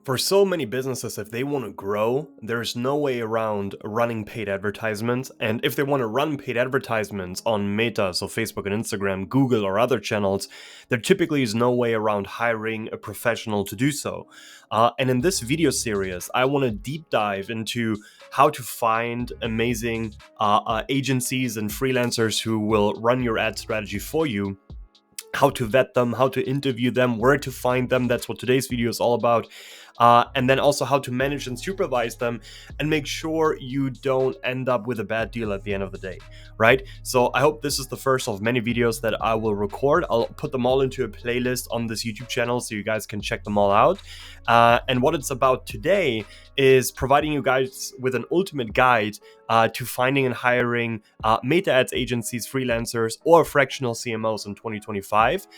For so many businesses, if they want to grow, there's no way around running paid advertisements. And if they want to run paid advertisements on Meta, so Facebook and Instagram, Google, or other channels, there typically is no way around hiring a professional to do so. And in this video series, I want to deep dive into how to find amazing agencies and freelancers who will run your ad strategy for you, how to vet them, how to interview them, where to find them. That's what today's video is all about. And then also how to manage and supervise them and make sure you don't end up with a bad deal at the end of the day, right? So I hope this is the first of many videos that I will record. I'll put them all into a playlist on this YouTube channel so you guys can check them all out. And what it's about today is providing you guys with an ultimate guide to finding and hiring meta ads agencies, freelancers, or fractional CMOs in 2025.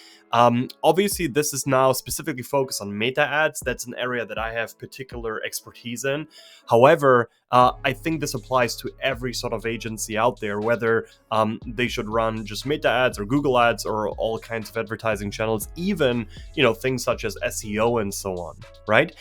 Obviously, this is now specifically focused on meta ads. That's an area that I have particular expertise in. However, I think this applies to every sort of agency out there, whether they should run just meta ads or Google ads or all kinds of advertising channels, even things such as SEO and so on, right?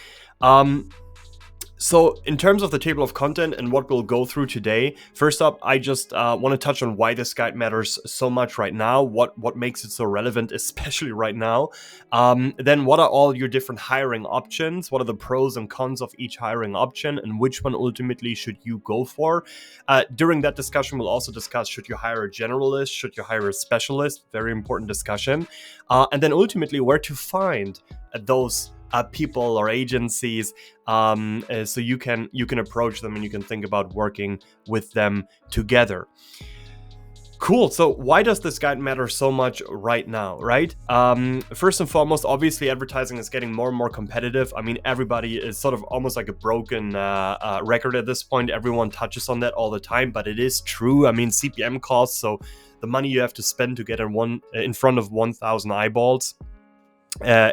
So in terms of the table of content and what we'll go through today, first up, I just want to touch on why this guide matters so much right now, what makes it so relevant, especially right now. Then what are all your different hiring options? What are the pros and cons of each hiring option, and which one ultimately should you go for? During that discussion, we'll also discuss, should you hire a generalist? Should you hire a specialist? Very important discussion. And then ultimately, where to find those people or agencies, so you can approach them and you can think about working with them together. Cool. So why does this guide matter so much right now, right? First and foremost, obviously advertising is getting more and more competitive. I mean, everybody is sort of almost like a broken record at this point. Everyone touches on that all the time, but it is true. I mean, CPM costs, so the money you have to spend to get in front of 1,000 eyeballs,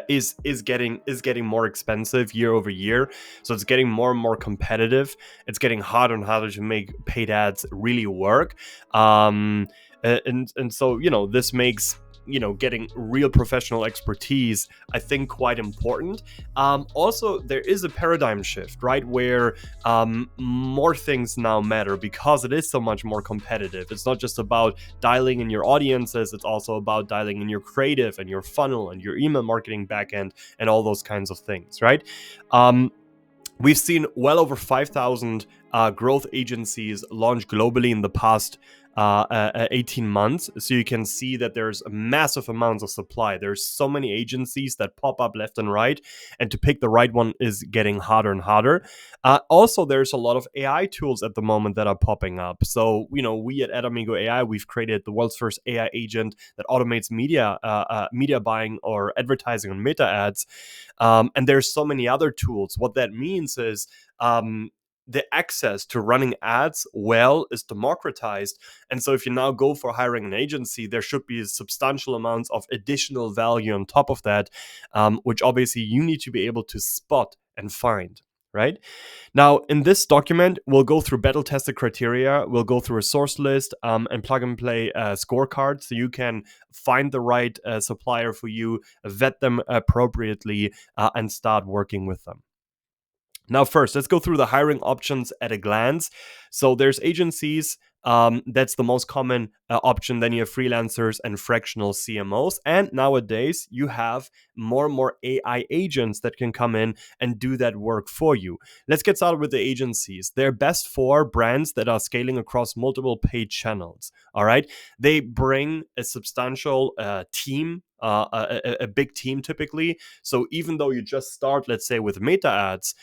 is getting more expensive year over year. So it's getting more and more competitive. It's getting harder and harder to make paid ads really work. And so this makes getting real professional expertise, I think, quite important. Also, there is a paradigm shift, right, where more things now matter because it is so much more competitive. It's not just about dialing in your audiences, it's also about dialing in your creative and your funnel and your email marketing backend and all those kinds of things, right? We've seen well over 5,000 growth agencies launch globally in the past 18 months. So you can see that there's massive amounts of supply. There's so many agencies that pop up left and right, and to pick the right one is getting harder and harder. Also, there's a lot of AI tools at the moment that are popping up. So, we at AdAmigo.ai, we've created the world's first AI agent that automates media buying or advertising on meta ads. And there's so many other tools. What that means is the access to running ads well is democratized. And so if you now go for hiring an agency, there should be substantial amounts of additional value on top of that, which obviously you need to be able to spot and find. Right? Now, in this document, we'll go through battle-tested criteria, we'll go through a source list and plug-and-play scorecard so you can find the right supplier for you, vet them appropriately, and start working with them. Now, first, let's go through the hiring options at a glance. So there's agencies. That's the most common option. Then you have freelancers and fractional CMOs. And nowadays, you have more and more AI agents that can come in and do that work for you. Let's get started with the agencies. They're best for brands that are scaling across multiple paid channels. All right. They bring a substantial team. A big team typically. So even though you just start, let's say, with meta ads,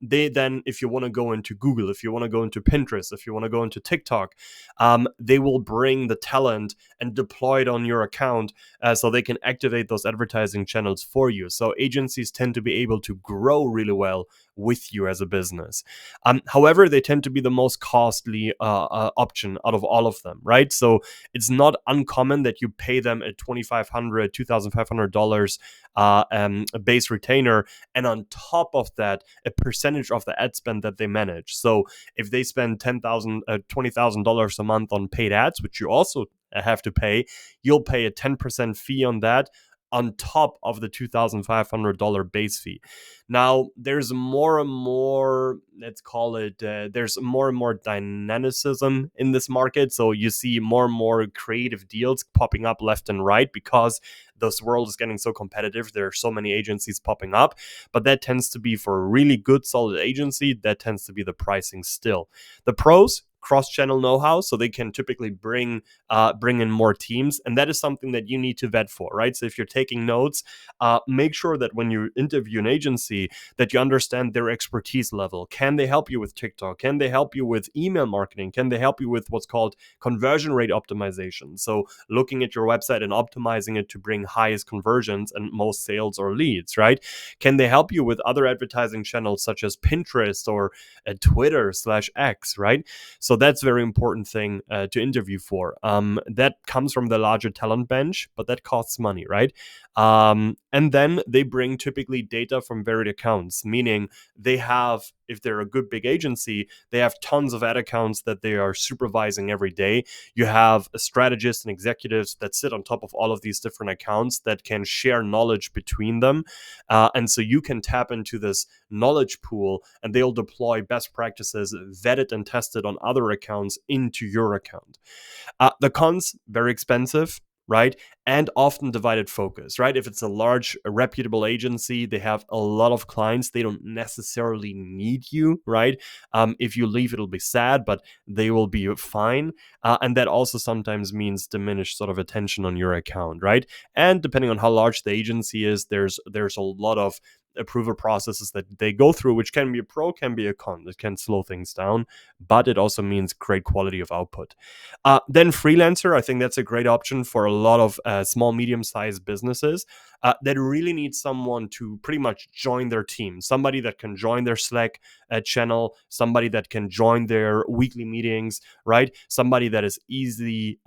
they then, if you want to go into Google, if you want to go into Pinterest, if you want to go into TikTok, they will bring the talent and deploy it on your account so they can activate those advertising channels for you. So agencies tend to be able to grow really well with you as a business. However, they tend to be the most costly option out of all of them, right? So it's not uncommon that you pay them a $2,500, $2,500 base retainer, and on top of that, a percentage of the ad spend that they manage. So if they spend $10,000, $20,000 a month on paid ads, which you also have to pay, you'll pay a 10% fee on that. on top of the $2,500 base fee. Now, there's more and more, let's call it, there's more and more dynamicism in this market. So you see more and more creative deals popping up left and right because this world is getting so competitive. There are so many agencies popping up, but that tends to be for a really good, solid agency. That tends to be the pricing still. The pros, cross-channel know-how, so they can typically bring in more teams, and that is something that you need to vet for, right? So if you're taking notes, make sure that when you interview an agency, that you understand their expertise level. Can they help you with TikTok? Can they help you with email marketing? Can they help you with what's called conversion rate optimization? So looking at your website and optimizing it to bring highest conversions and most sales or leads, right? Can they help you with other advertising channels such as Pinterest or Twitter/X, right? So that's a very important thing to interview for. That comes from the larger talent bench, but that costs money, right? And then they bring typically data from varied accounts, meaning they have, if they're a good big agency, they have tons of ad accounts that they are supervising every day. You have strategists and executives that sit on top of all of these different accounts that can share knowledge between them. And so you can tap into this knowledge pool and they'll deploy best practices vetted and tested on other accounts into your account. The cons, very expensive, right? And often divided focus, right? If it's a large, reputable agency, they have a lot of clients. They don't necessarily need you, right? If you leave, it'll be sad, but they will be fine. And that also sometimes means diminished sort of attention on your account, right? And depending on how large the agency is, there's a lot of approval processes that they go through, which can be a pro, can be a con. It can slow things down, but it also means great quality of output. Then Freelancer, I think that's a great option for a lot of small, medium-sized businesses that really need someone to pretty much join their team. Somebody that can join their Slack channel, somebody that can join their weekly meetings, right? Somebody that is easily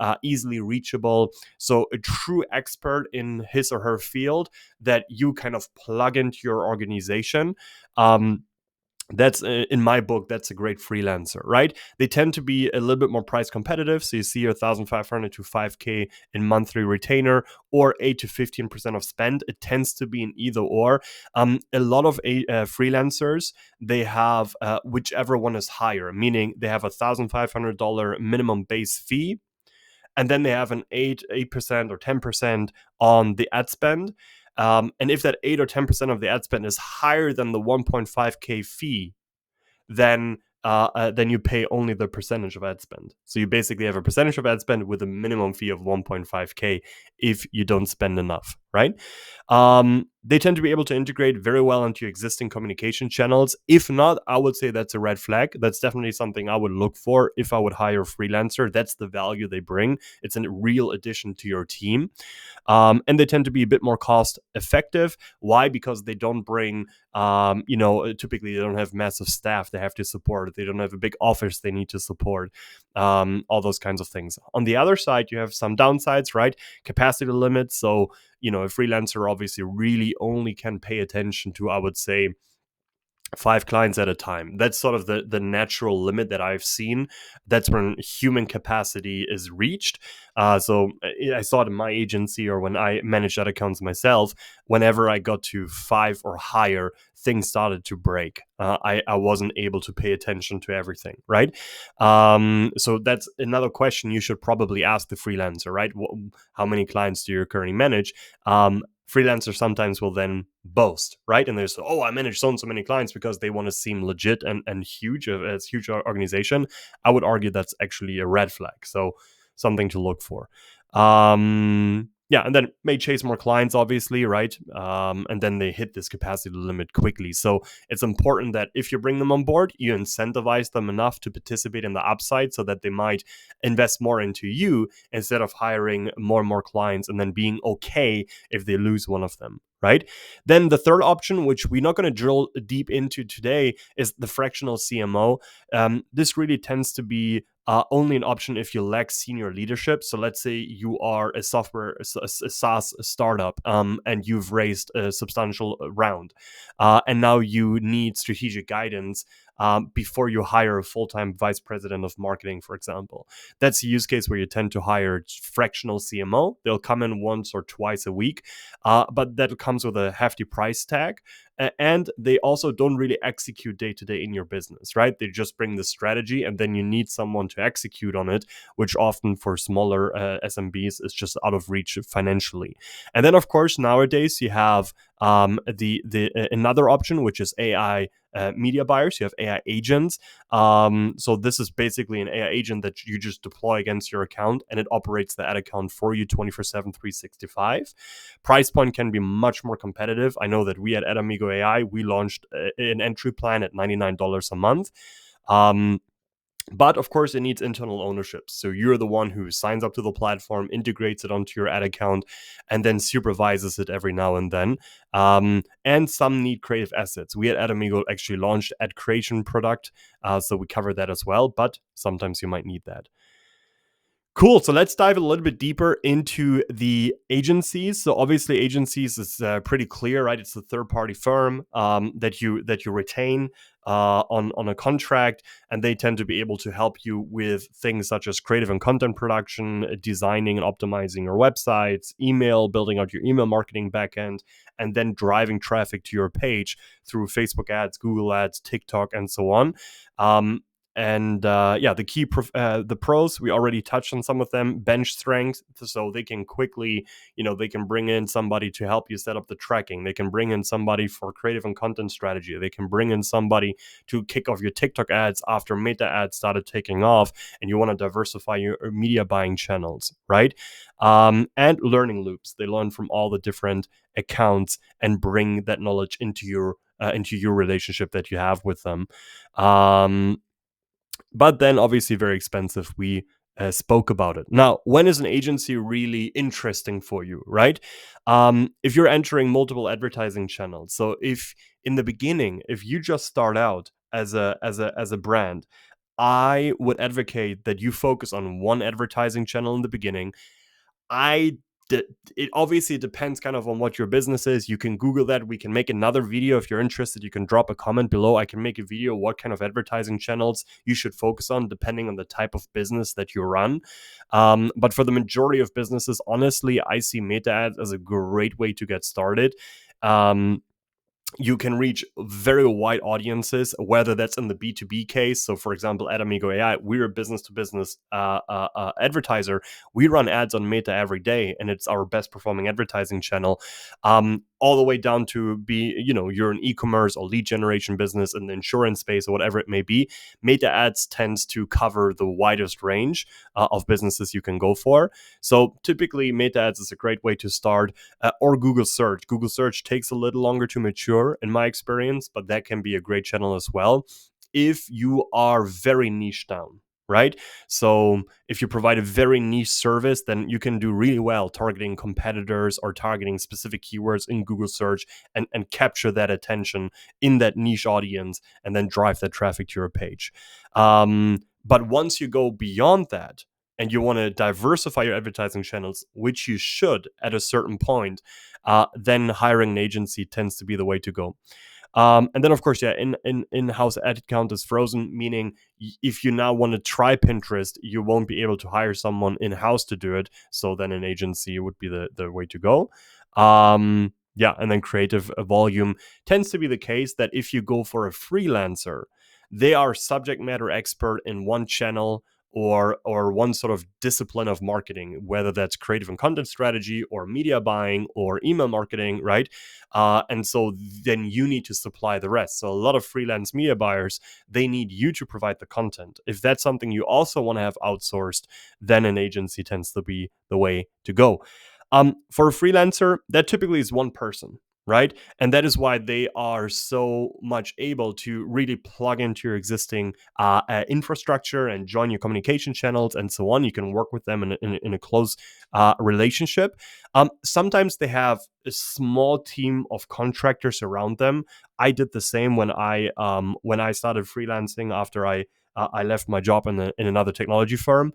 reachable. So a true expert in his or her field that you kind of plug into your organization. That's in my book, that's a great freelancer, right? They tend to be a little bit more price competitive. So you see your 1,500 to 5K in monthly retainer or 8 to 15% of spend. It tends to be an either or. A lot of freelancers, they have whichever one is higher, meaning they have $1,500 minimum base fee, and then they have an 8% or 10% on the ad spend. And if that 8 or 10% of the ad spend is higher than the 1.5K fee, then you pay only the percentage of ad spend. So you basically have a percentage of ad spend with a minimum fee of 1.5K if you don't spend enough, right? They tend to be able to integrate very well into existing communication channels. If not, I would say that's a red flag. That's definitely something I would look for if I would hire a freelancer. That's the value they bring. It's a real addition to your team. And they tend to be a bit more cost effective. Why? Because they don't bring, typically they don't have massive staff they have to support. They don't have a big office they need to support, all those kinds of things. On the other side, you have some downsides, right? Capacity limits. So, a freelancer obviously really only can pay attention to, I would say, 5 clients at a time. That's sort of the natural limit that I've seen. That's when human capacity is reached. So I saw it in my agency or when I managed ad accounts myself. Whenever I got to 5 or higher, things started to break. I wasn't able to pay attention to everything, right? So that's another question you should probably ask the freelancer, right? How many clients do you currently manage? Freelancers sometimes will then boast, right? And there's, I manage so many clients because they want to seem legit and huge as huge organization. I would argue that's actually a red flag. So something to look for. And then may chase more clients, obviously, right? And then they hit this capacity limit quickly. So it's important that if you bring them on board, you incentivize them enough to participate in the upside so that they might invest more into you instead of hiring more and more clients and then being okay if they lose one of them, right? Then the third option, which we're not going to drill deep into today, is the fractional CMO. This really tends to be only an option if you lack senior leadership. So let's say you are a SaaS startup, and you've raised a substantial round, and now you need strategic guidance before you hire a full-time vice president of marketing, for example. That's a use case where you tend to hire fractional CMO. They'll come in once or twice a week, but that comes with a hefty price tag. And they also don't really execute day to day in your business, right? They just bring the strategy, and then you need someone to execute on it, which often for smaller SMBs is just out of reach financially. And then, of course, nowadays you have the another option, which is AI media buyers. You have AI agents. So this is basically an AI agent that you just deploy against your account, and it operates the ad account for you 24/7, 365. Price point can be much more competitive. I know that we at AdAmigo.ai, we launched an entry plan at $99 a month. But of course, it needs internal ownership. So you're the one who signs up to the platform, integrates it onto your ad account, and then supervises it every now and then. And some need creative assets. We at AdAmigo actually launched ad creation product, so we cover that as well. But sometimes you might need that. Cool. So let's dive a little bit deeper into the agencies. So obviously, agencies is pretty clear, right? It's a third-party firm that you retain on a contract, and they tend to be able to help you with things such as creative and content production, designing and optimizing your websites, email, building out your email marketing backend, and then driving traffic to your page through Facebook ads, Google ads, TikTok, and so on. The pros, we already touched on some of them. Bench strength, so they can quickly, they can bring in somebody to help you set up the tracking. They can bring in somebody for creative and content strategy. They can bring in somebody to kick off your TikTok ads after Meta ads started taking off, and you want to diversify your media buying channels, right? And learning loops. They learn from all the different accounts and bring that knowledge into your relationship that you have with them. But then obviously very expensive. We spoke about it. Now, when is an agency really interesting for you, right? If you're entering multiple advertising channels. So if in the beginning, if you just start out as a brand, I would advocate that you focus on one advertising channel in the beginning. It obviously depends kind of on what your business is. You can Google that. We can make another video if you're interested. You can drop a comment below. I can make a video what kind of advertising channels you should focus on depending on the type of business that you run. But for the majority of businesses, honestly, I see Meta ads as a great way to get started. You can reach very wide audiences, whether that's in the B2B case. So, for example, AdAmigo.ai, we're a business-to-business advertiser. We run ads on Meta every day, and it's our best performing advertising channel. All the way down to you're an e-commerce or lead generation business in the insurance space or whatever it may be. Meta ads tends to cover the widest range of businesses you can go for. So typically, Meta ads is a great way to start, or Google search. Google search takes a little longer to mature in my experience, but that can be a great channel as well if you are very niche down. Right? So if you provide a very niche service, then you can do really well targeting competitors or targeting specific keywords in Google search and capture that attention in that niche audience and then drive that traffic to your page. But once you go beyond that and you want to diversify your advertising channels, which you should at a certain point, then hiring an agency tends to be the way to go. And then, of course, in-house ad count is frozen, meaning if you now want to try Pinterest, you won't be able to hire someone in-house to do it. So then an agency would be the way to go. And then creative volume tends to be the case that if you go for a freelancer, they are subject matter expert in one channel or one sort of discipline of marketing, whether that's creative and content strategy or media buying or email marketing, right? And so then you need to supply the rest. So a lot of freelance media buyers, they need you to provide the content. If that's something you also want to have outsourced, then an agency tends to be the way to go. For a freelancer, that typically is one person, right? And that is why they are so much able to really plug into your existing infrastructure and join your communication channels and so on. You can work with them in a close relationship. Sometimes they have a small team of contractors around them. I did the same when I started freelancing after I left my job in another technology firm.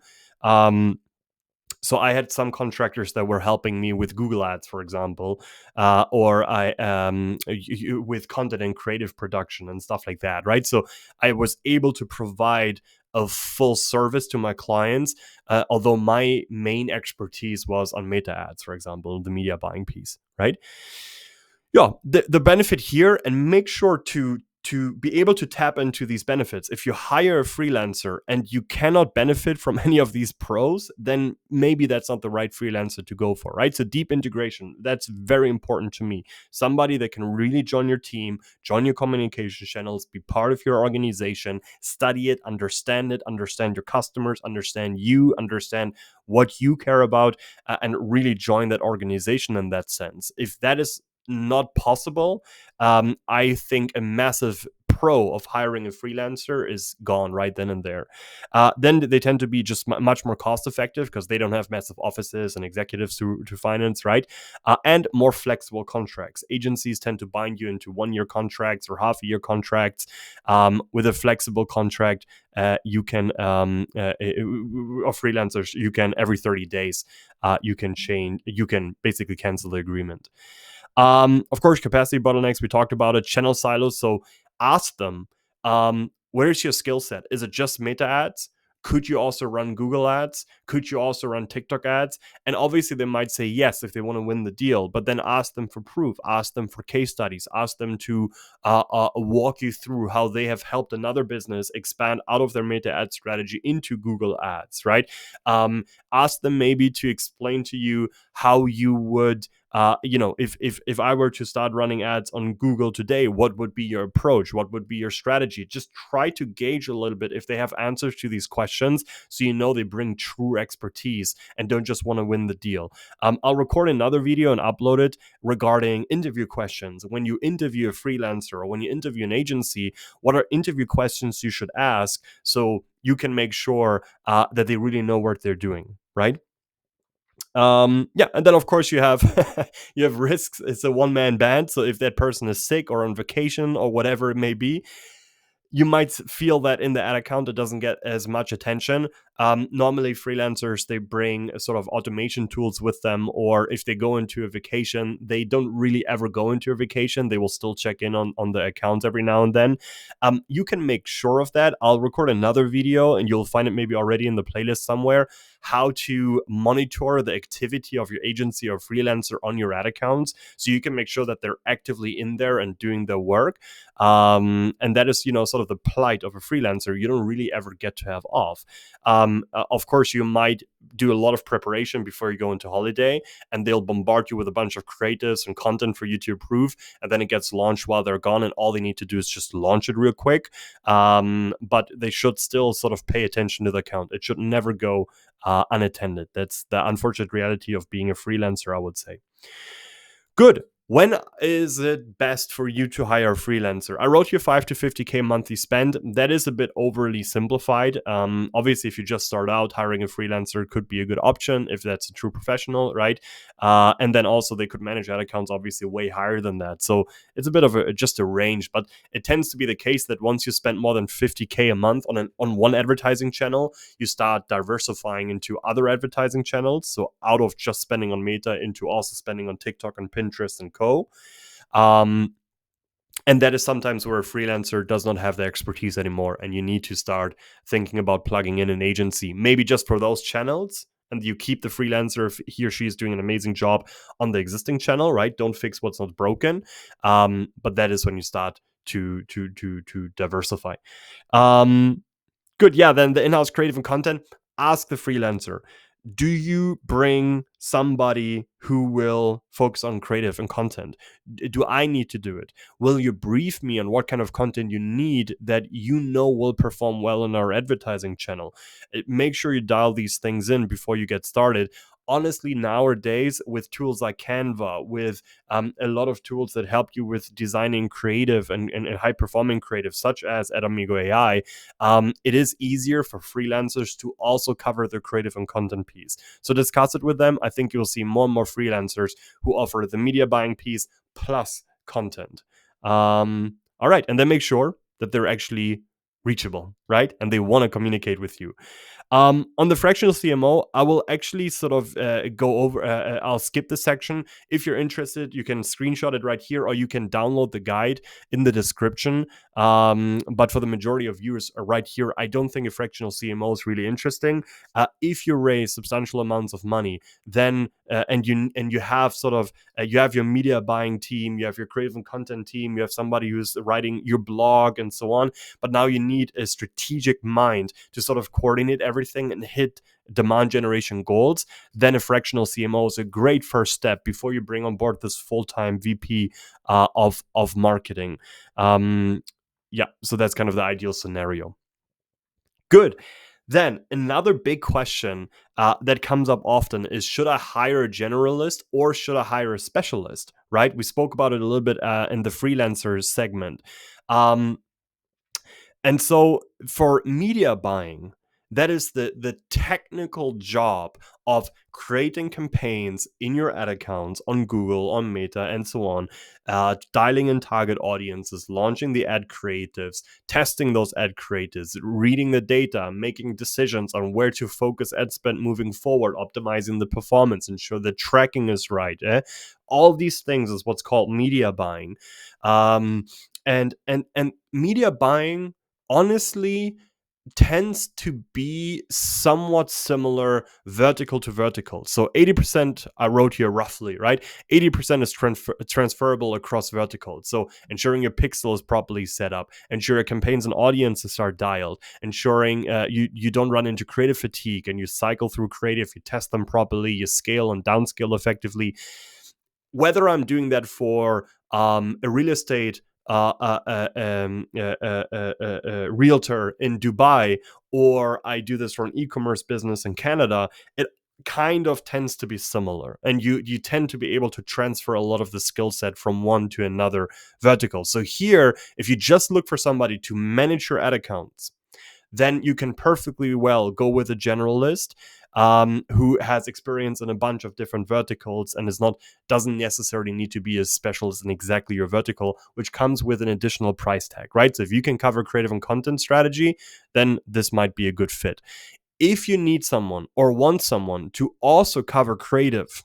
So I had some contractors that were helping me with Google Ads, for example, or with content and creative production and stuff like that, right? So I was able to provide a full service to my clients, although my main expertise was on meta ads, for example, the media buying piece, right? Yeah, the benefit here, and make sure to be able to tap into these benefits. If you hire a freelancer and you cannot benefit from any of these pros, then maybe that's not the right freelancer to go for, right? So deep integration, that's very important to me. Somebody that can really join your team, join your communication channels, be part of your organization, study it, understand your customers, understand you, understand what you care about, and really join that organization in that sense. If that is not possible, I think a massive pro of hiring a freelancer is gone right then and there. Then they tend to be just much more cost effective because they don't have massive offices and executives to finance, right? And more flexible contracts. Agencies tend to bind you into 1 year contracts or half a year contracts. With a flexible contract, you can, or freelancers, you can every 30 days, you can basically cancel the agreement. Of course, capacity bottlenecks, we talked about it, channel silos. So ask them, where's your skill set? Is it just meta ads? Could you also run Google ads? Could you also run TikTok ads? And obviously, they might say yes if they want to win the deal, but then ask them for proof, ask them for case studies, ask them to walk you through how they have helped another business expand out of their meta ad strategy into Google ads, right? Ask them maybe to explain to you how you would if I were to start running ads on Google today, what would be your approach? What would be your strategy? Just try to gauge a little bit if they have answers to these questions, so you know they bring true expertise and don't just want to win the deal. I'll record another video and upload it regarding interview questions. When you interview a freelancer or when you interview an agency, what are interview questions you should ask so you can make sure that they really know what they're doing, right? Yeah, and then of course you have you have risks. It's a one-man band, so if that person is sick or on vacation or whatever it may be, you might feel that in the ad account it doesn't get as much attention. Normally, freelancers, they bring sort of automation tools with them, or if they go into a vacation, they don't really ever go into a vacation. They will still check in on the account every now and then. You can make sure of that. I'll record another video, and you'll find it maybe already in the playlist somewhere, how to monitor the activity of your agency or freelancer on your ad accounts, so you can make sure that they're actively in there and doing their work. And that is, sort of the plight of a freelancer. You don't really ever get to have off. Of course, you might do a lot of preparation before you go into holiday, and they'll bombard you with a bunch of creatives and content for you to approve, and then it gets launched while they're gone, and all they need to do is just launch it real quick. But they should still sort of pay attention to the account. It should never go unattended. That's the unfortunate reality of being a freelancer, I would say. Good. When is it best for you to hire a freelancer? I wrote you 5 to 50K monthly spend. That is a bit overly simplified. Obviously, if you just start out, hiring a freelancer could be a good option if that's a true professional, right? And then also they could manage ad accounts obviously way higher than that. So it's a bit of just a range, but it tends to be the case that once you spend more than 50K a month on one advertising channel, you start diversifying into other advertising channels. So out of just spending on Meta into also spending on TikTok and Pinterest and co. And that is sometimes where a freelancer does not have the expertise anymore, and you need to start thinking about plugging in an agency, maybe just for those channels. And you keep the freelancer if he or she is doing an amazing job on the existing channel, right? Don't fix what's not broken. But that is when you start to diversify. Good. Yeah. Then the in-house creative and content. Ask the freelancer, do you bring somebody who will focus on creative and content? Do I need to do it? Will you brief me on what kind of content you need that you know will perform well in our advertising channel? Make sure you dial these things in before you get started. Honestly, nowadays, with tools like Canva, with a lot of tools that help you with designing creative and high-performing creative, such as AdAmigo.ai, it is easier for freelancers to also cover the creative and content piece. So discuss it with them. I think you'll see more and more freelancers who offer the media buying piece plus content. All right, and then make sure that they're actually reachable, right? And they want to communicate with you. On the fractional CMO, I will actually sort of go over, I'll skip this section. If you're interested, you can screenshot it right here, or you can download the guide in the description. But for the majority of viewers right here, I don't think a fractional CMO is really interesting. If you raise substantial amounts of money, then and you have sort of you have your media buying team, you have your creative and content team, you have somebody who's writing your blog and so on, but now you need a strategic mind to sort of coordinate everything and hit demand generation goals, then a fractional CMO is a great first step before you bring on board this full-time VP of marketing. Yeah, so that's kind of the ideal scenario. Good. Then another big question that comes up often is, should I hire a generalist or should I hire a specialist? Right? We spoke about it a little bit in the freelancers segment. And so for media buying, that is the technical job of creating campaigns in your ad accounts on Google, on Meta, and so on, dialing in target audiences, launching the ad creatives, testing those ad creatives, reading the data, making decisions on where to focus ad spend moving forward, optimizing the performance, ensure the tracking is right. All these things is what's called media buying. And media buying honestly tends to be somewhat similar vertical to vertical. So 80% I wrote here roughly, right? 80% is transferable across verticals. So ensuring your pixel is properly set up, ensure your campaigns and audiences are dialed, ensuring you don't run into creative fatigue and you cycle through creative, you test them properly, you scale and downscale effectively. Whether I'm doing that for a real estate realtor in Dubai, or I do this for an e-commerce business in Canada, it kind of tends to be similar, and you tend to be able to transfer a lot of the skill set from one to another vertical. So here, if you just look for somebody to manage your ad accounts, then you can perfectly well go with a generalist who has experience in a bunch of different verticals and doesn't necessarily need to be a specialist in exactly your vertical, which comes with an additional price tag, right? So if you can cover creative and content strategy, then this might be a good fit. If you need someone or want someone to also cover creative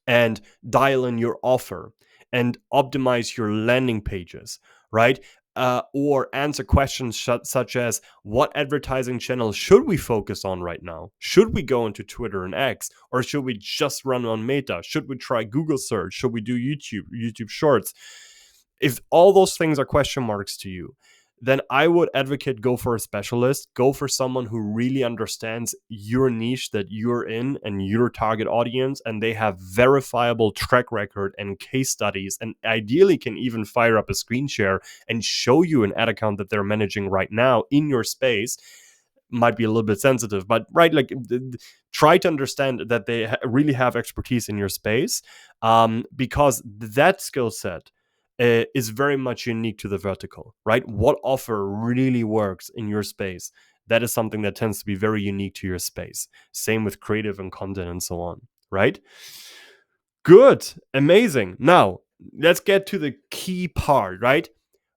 and dial in your offer and optimize your landing pages, right? Or answer questions such as, what advertising channels should we focus on right now? Should we go into Twitter and X, or should we just run on Meta? Should we try Google search? Should we do YouTube Shorts? If all those things are question marks to you, then I would advocate go for a specialist, go for someone who really understands your niche that you're in and your target audience, and they have verifiable track record and case studies, and ideally can even fire up a screen share and show you an ad account that they're managing right now in your space. Might be a little bit sensitive, but right, like try to understand that they really have expertise in your space, because that skill set is very much unique to the vertical, right? What offer really works in your space? That is something that tends to be very unique to your space. Same with creative and content and so on, right? Good, amazing. Now, let's get to the key part, right?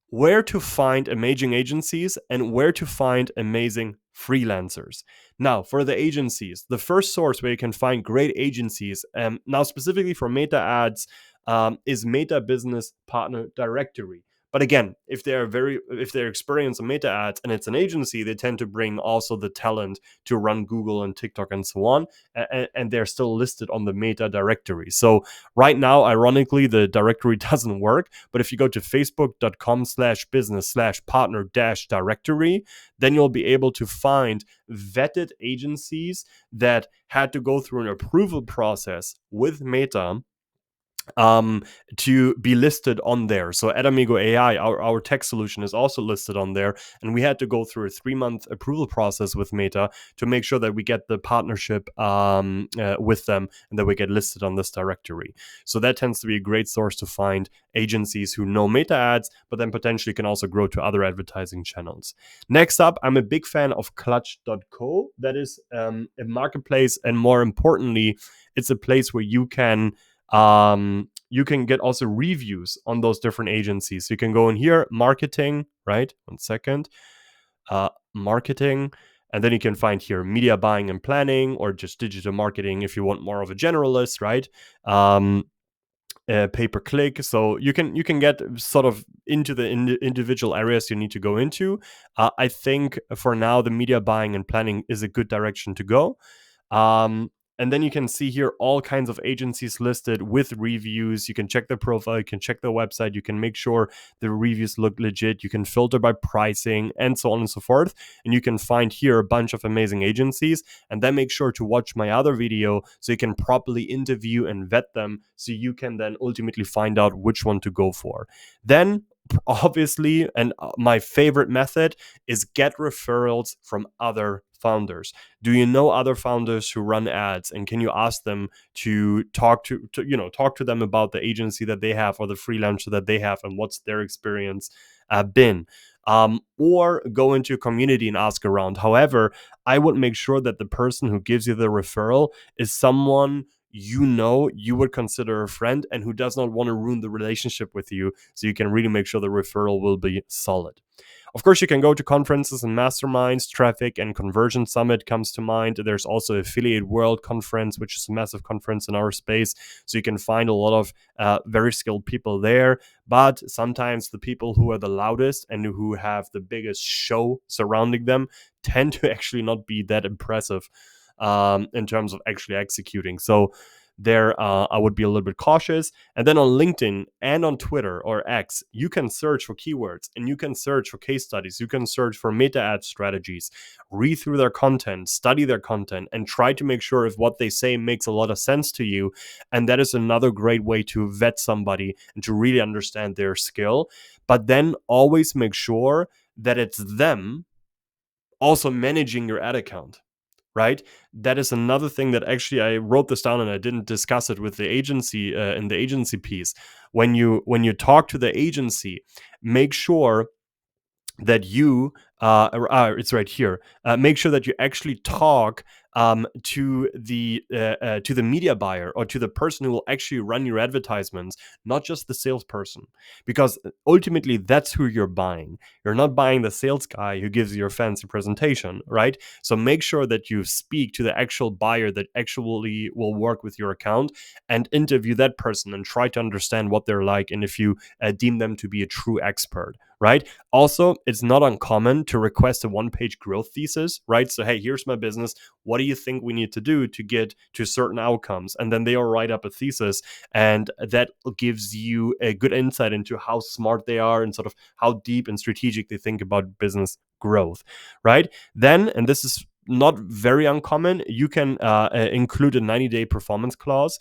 Where to find amazing agencies and where to find amazing freelancers. Now, for the agencies, the first source where you can find great agencies, now specifically for Meta ads, is Meta Business Partner Directory. But again, if they're experienced in Meta ads and it's an agency, they tend to bring also the talent to run Google and TikTok and so on, and they're still listed on the Meta directory. So right now, ironically, the directory doesn't work. But if you go to facebook.com/business/partner-directory, then you'll be able to find vetted agencies that had to go through an approval process with Meta to be listed on there. So AdAmigo.ai, our tech solution, is also listed on there. And we had to go through a 3-month approval process with Meta to make sure that we get the partnership with them and that we get listed on this directory. So that tends to be a great source to find agencies who know Meta ads, but then potentially can also grow to other advertising channels. Next up, I'm a big fan of clutch.co. That is a marketplace, and more importantly, it's a place where you can get also reviews on those different agencies. So you can go in here, marketing, right? 1 second. Marketing. And then you can find here media buying and planning, or just digital marketing if you want more of a generalist, right? Pay per click. So you can get sort of into the individual areas you need to go into. I think for now the media buying and planning is a good direction to go. And then you can see here all kinds of agencies listed with reviews. You can check their profile, you can check their website, you can make sure the reviews look legit, you can filter by pricing, and so on and so forth. And you can find here a bunch of amazing agencies. And then make sure to watch my other video so you can properly interview and vet them, so you can then ultimately find out which one to go for. Then obviously, and my favorite method is get referrals from other founders. Do you know other founders who run ads, and can you ask them to talk to them about the agency that they have or the freelancer that they have, and what's their experience been? Or go into a community and ask around. However, I would make sure that the person who gives you the referral is someone you would consider a friend, and who does not want to ruin the relationship with you, so you can really make sure the referral will be solid. Of course, you can go to conferences and masterminds. Traffic and Conversion Summit comes to mind. There's also Affiliate World Conference, which is a massive conference in our space. So you can find a lot of very skilled people there. But sometimes the people who are the loudest and who have the biggest show surrounding them tend to actually not be that impressive in terms of actually executing. So there, I would be a little bit cautious. And then on LinkedIn and on Twitter or X, you can search for keywords, and you can search for case studies. You can search for meta ad strategies, read through their content, study their content, and try to make sure if what they say makes a lot of sense to you. And that is another great way to vet somebody and to really understand their skill. But then always make sure that it's them also managing your ad account. Right? That is another thing that actually I wrote this down and I didn't discuss it with the agency in the agency piece. When you talk to the agency, make sure that you it's right here. Make sure that you actually talk to the media buyer, or to the person who will actually run your advertisements, not just the salesperson, because ultimately that's who you're buying. You're not buying the sales guy who gives you a fancy presentation, right? So make sure that you speak to the actual buyer that actually will work with your account, and interview that person and try to understand what they're like, and if you deem them to be a true expert, right? Also, it's not uncommon to request a one-page growth thesis, right? So, hey, here's my business. What do you think we need to do to get to certain outcomes? And then they'll write up a thesis, and that gives you a good insight into how smart they are and sort of how deep and strategic they think about business growth, right? Then, and this is not very uncommon, you can include a 90-day performance clause.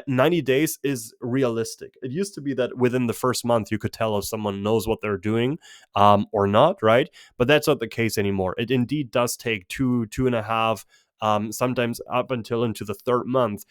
90 days is realistic. It used to be that within the first month you could tell if someone knows what they're doing or not, right? But that's not the case anymore. It indeed does take 2.5, sometimes up until into the third month,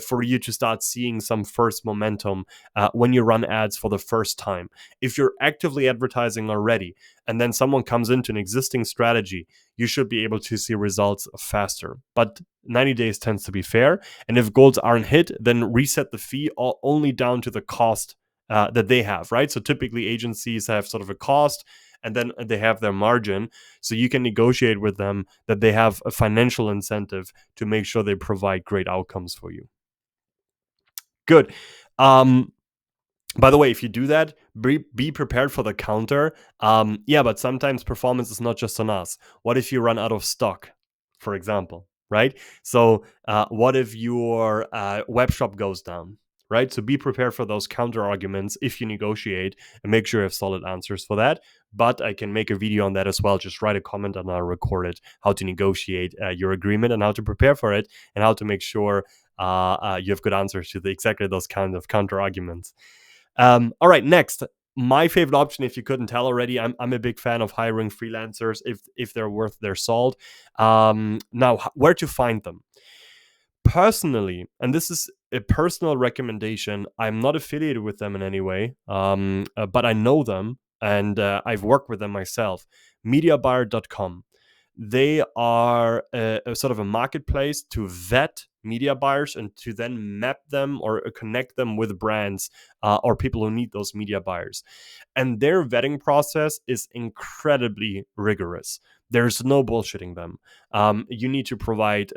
for you to start seeing some first momentum when you run ads for the first time. If you're actively advertising already, and then someone comes into an existing strategy, you should be able to see results faster. But 90 days tends to be fair. And if goals aren't hit, then reset the fee only down to the cost that they have, right? So typically agencies have sort of a cost, and then they have their margin. So you can negotiate with them that they have a financial incentive to make sure they provide great outcomes for you. Good. By the way, if you do that, be prepared for the counter. Yeah, but sometimes performance is not just on us. What if you run out of stock, for example, right? So what if your web shop goes down, right? So be prepared for those counter arguments if you negotiate, and make sure you have solid answers for that. But I can make a video on that as well. Just write a comment and I'll record it, how to negotiate your agreement and how to prepare for it, and how to make sure you have good answers to exactly those kind of counter arguments. All right, next, my favorite option, if you couldn't tell already, I'm a big fan of hiring freelancers if they're worth their salt. Now, where to find them? Personally, and this is a personal recommendation, I'm not affiliated with them in any way, but I know them, and I've worked with them myself. Mediabuyer.com. They are a sort of a marketplace to vet media buyers and to then map them or connect them with brands or people who need those media buyers. And their vetting process is incredibly rigorous. There's no bullshitting them. You need to provide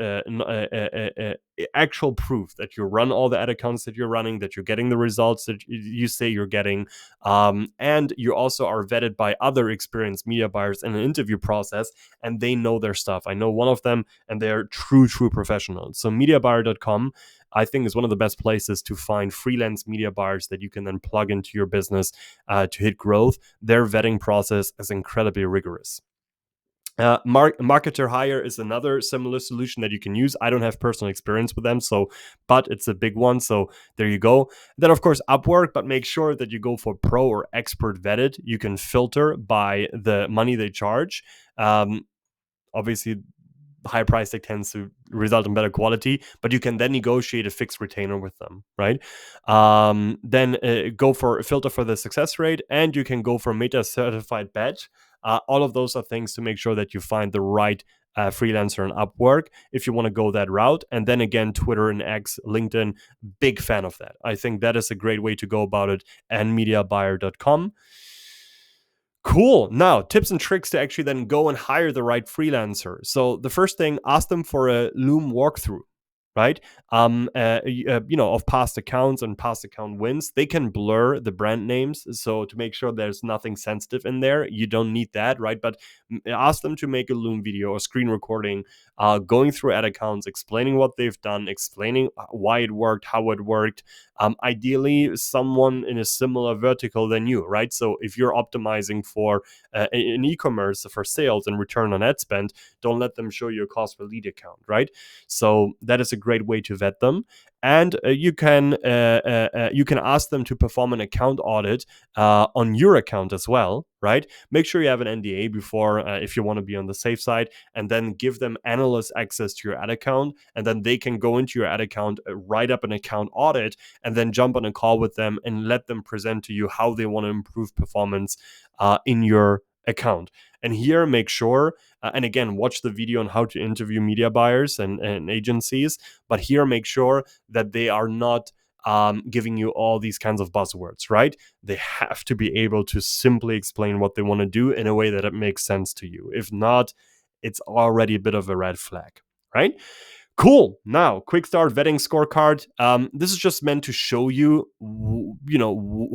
actual proof that you run all the ad accounts that you're running, that you're getting the results that you say you're getting, and you also are vetted by other experienced media buyers in an interview process, and they know their stuff. I know one of them, and they're true professionals. So MediaBuyer.com, I think, is one of the best places to find freelance media buyers that you can then plug into your business to hit growth. Their vetting process is incredibly rigorous. Marketer Hire is another similar solution that you can use. I don't have personal experience with them, but it's a big one. So there you go. Then, of course, Upwork, but make sure that you go for pro or expert vetted. You can filter by the money they charge. Obviously, higher price tag tends to result in better quality, but you can then negotiate a fixed retainer with them, right? Then go for a filter for the success rate, and you can go for Meta certified badge. All of those are things to make sure that you find the right freelancer on Upwork if you want to go that route. And then again, Twitter and X, LinkedIn, big fan of that. I think that is a great way to go about it, and MediaBuyer.com. Cool. Now, tips and tricks to actually then go and hire the right freelancer. So the first thing, ask them for a Loom walkthrough, right? Of past accounts and past account wins. They can blur the brand names, so to make sure there's nothing sensitive in there. You don't need that, right? But ask them to make a Loom video or screen recording, going through ad accounts, explaining what they've done, explaining why it worked, how it worked. Ideally, someone in a similar vertical than you, right? So if you're optimizing for an e-commerce for sales and return on ad spend, don't let them show you a cost per lead account, right? So that is a great way to vet them. And you can ask them to perform an account audit on your account as well, right? Make sure you have an NDA before if you want to be on the safe side, and then give them analyst access to your ad account, and then they can go into your ad account, write up an account audit, and then jump on a call with them and let them present to you how they want to improve performance in your account. And here, make sure, and again, watch the video on how to interview media buyers and agencies, but here, make sure that they are not giving you all these kinds of buzzwords, right? They have to be able to simply explain what they want to do in a way that it makes sense to you. If not, it's already a bit of a red flag, right? Cool. Now, quick start vetting scorecard. This is just meant to show you,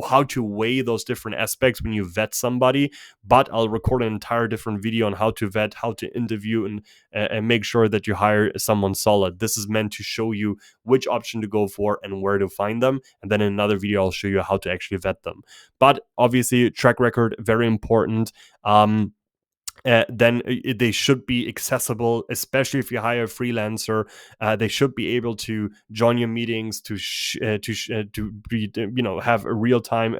how to weigh those different aspects when you vet somebody. But I'll record an entire different video on how to vet, how to interview, and make sure that you hire someone solid. This is meant to show you which option to go for and where to find them. And then in another video, I'll show you how to actually vet them. But obviously, track record, very important. Then they should be accessible, especially if you hire a freelancer. They should be able to join your meetings, to have a real time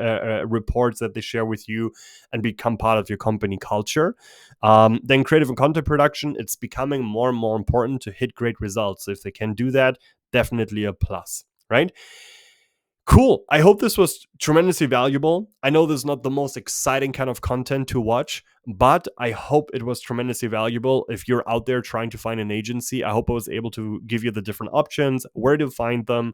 reports that they share with you and become part of your company culture. Then creative and content production, it's becoming more and more important to hit great results. So if they can do that, definitely a plus, right? Cool. I hope this was tremendously valuable. I know this is not the most exciting kind of content to watch, but I hope it was tremendously valuable. If you're out there trying to find an agency, I hope I was able to give you the different options, where to find them.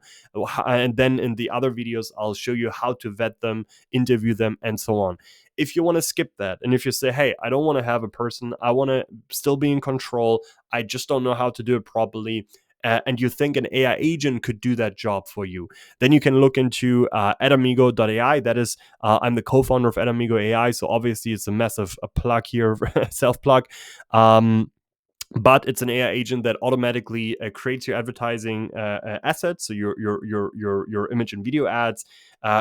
And then in the other videos, I'll show you how to vet them, interview them, and so on. If you want to skip that, and if you say, hey, I don't want to have a person, I want to still be in control, I just don't know how to do it properly, and you think an AI agent could do that job for you, then you can look into AdAmigo.ai. That is, I'm the co-founder of AdAmigo.ai, so obviously it's a massive plug here, self-plug. But it's an AI agent that automatically creates your advertising assets, so your image and video ads,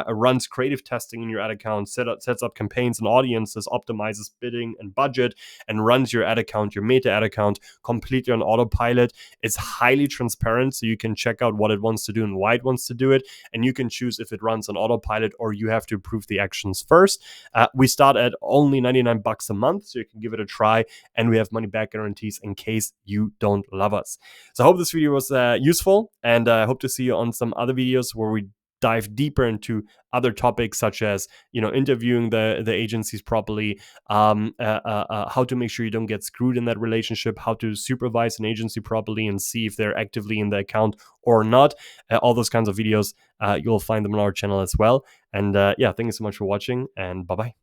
runs creative testing in your ad account, sets up campaigns and audiences, optimizes bidding and budget, and runs your ad account, your meta ad account, completely on autopilot. It's highly transparent, so you can check out what it wants to do and why it wants to do it, and you can choose if it runs on autopilot or you have to approve the actions first. We start at only $99 a month, so you can give it a try, and we have money back guarantees in case you don't love us. So I hope this video was useful, and I hope to see you on some other videos where we dive deeper into other topics such as interviewing the agencies properly, how to make sure you don't get screwed in that relationship, how to supervise an agency properly and see if they're actively in the account or not. All those kinds of videos, you'll find them on our channel as well. And yeah, thank you so much for watching, and bye bye.